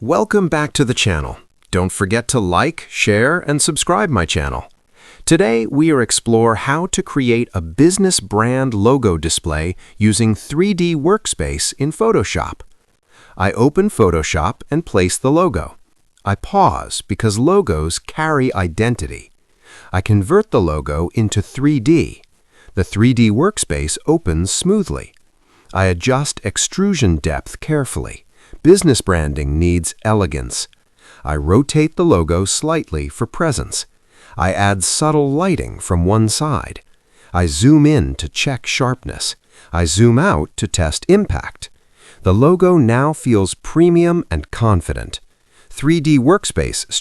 Welcome back to the channel. Don't forget to like, share, and subscribe my channel. Today, we will explore how to create a business brand logo display using 3D Workspace in Photoshop. I open Photoshop and place the logo. I pause because logos carry identity. I convert the logo into 3D. The 3D Workspace opens smoothly. I adjust extrusion depth carefully. Business branding needs elegance. I rotate the logo slightly for presence. I add subtle lighting from one side. I zoom in to check sharpness. I zoom out to test impact. The logo now feels premium and confident. 3D Workspace strengthens